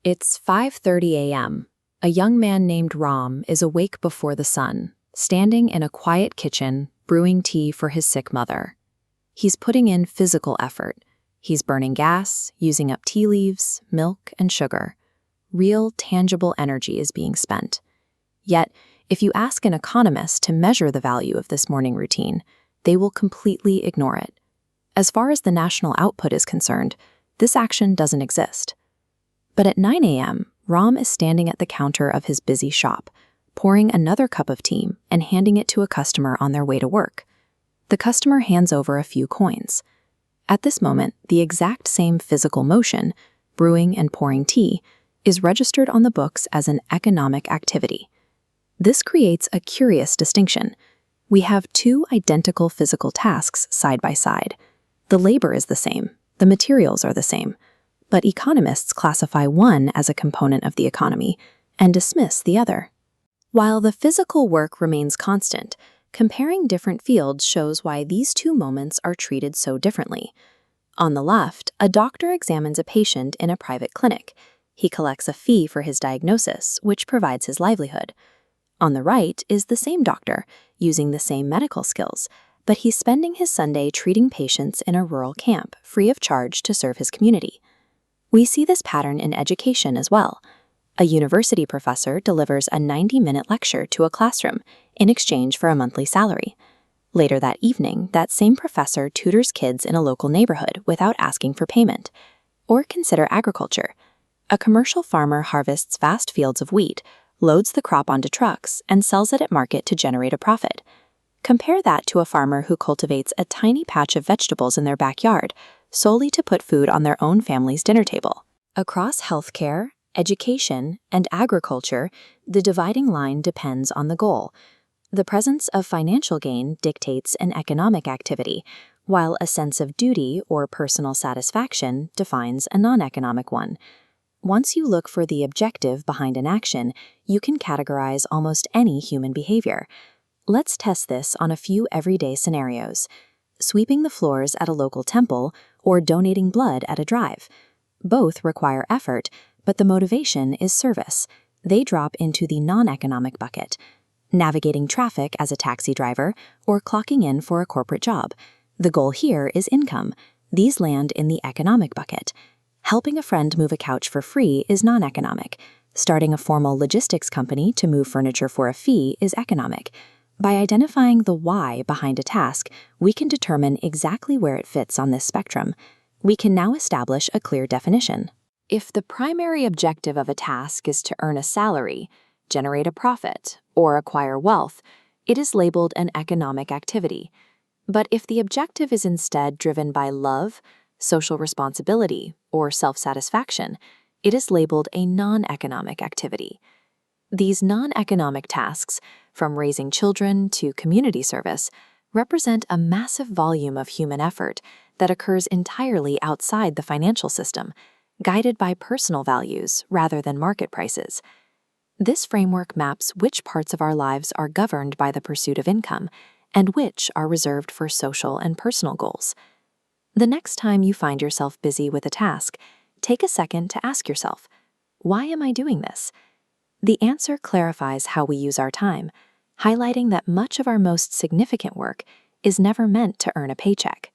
It's 5:30 a.m. A young man named Ram is awake before the sun, standing in a quiet kitchen, brewing tea for his sick mother. He's putting in physical effort. He's burning gas, using up tea leaves, milk, and sugar. Real, tangible energy is being spent. Yet, if you ask an economist to measure the value of this morning routine, they will completely ignore it. As far as the national output is concerned, this action doesn't exist. But at 9 a.m., Ram is standing at the counter of his busy shop, pouring another cup of tea and handing it to a customer on their way to work. The customer hands over a few coins. At this moment, the exact same physical motion, brewing and pouring tea, is registered on the books as an economic activity. This creates a curious distinction. We have two identical physical tasks side by side. The labor is the same, the materials are the same, but economists classify one as a component of the economy and dismiss the other. While the physical work remains constant, comparing different fields shows why these two moments are treated so differently. On the left, a doctor examines a patient in a private clinic. He collects a fee for his diagnosis, which provides his livelihood. On the right is the same doctor, using the same medical skills, but he's spending his Sunday treating patients in a rural camp, free of charge to serve his community. We see this pattern in education as well. A university professor delivers a 90-minute lecture to a classroom in exchange for a monthly salary. Later that evening, that same professor tutors kids in a local neighborhood without asking for payment. Or consider agriculture. A commercial farmer harvests vast fields of wheat, loads the crop onto trucks, and sells it at market to generate a profit. Compare that to a farmer who cultivates a tiny patch of vegetables in their backyard, solely to put food on their own family's dinner table. Across healthcare, education, and agriculture, the dividing line depends on the goal. The presence of financial gain dictates an economic activity, while a sense of duty or personal satisfaction defines a non-economic one. Once you look for the objective behind an action, you can categorize almost any human behavior. Let's test this on a few everyday scenarios. Sweeping the floors at a local temple or donating blood at a drive. Both require effort, but the motivation is service. They drop into the non-economic bucket. Navigating traffic as a taxi driver or clocking in for a corporate job. The goal here is income. These land in the economic bucket. Helping a friend move a couch for free is non-economic. Starting a formal logistics company to move furniture for a fee is economic. By identifying the why behind a task, we can determine exactly where it fits on this spectrum. We can now establish a clear definition. If the primary objective of a task is to earn a salary, generate a profit, or acquire wealth, it is labeled an economic activity. But if the objective is instead driven by love, social responsibility, or self-satisfaction, it is labeled a non-economic activity. These non-economic tasks, from raising children to community service, represent a massive volume of human effort that occurs entirely outside the financial system, guided by personal values rather than market prices. This framework maps which parts of our lives are governed by the pursuit of income and which are reserved for social and personal goals. The next time you find yourself busy with a task, take a second to ask yourself, why am I doing this? The answer clarifies how we use our time, highlighting that much of our most significant work is never meant to earn a paycheck.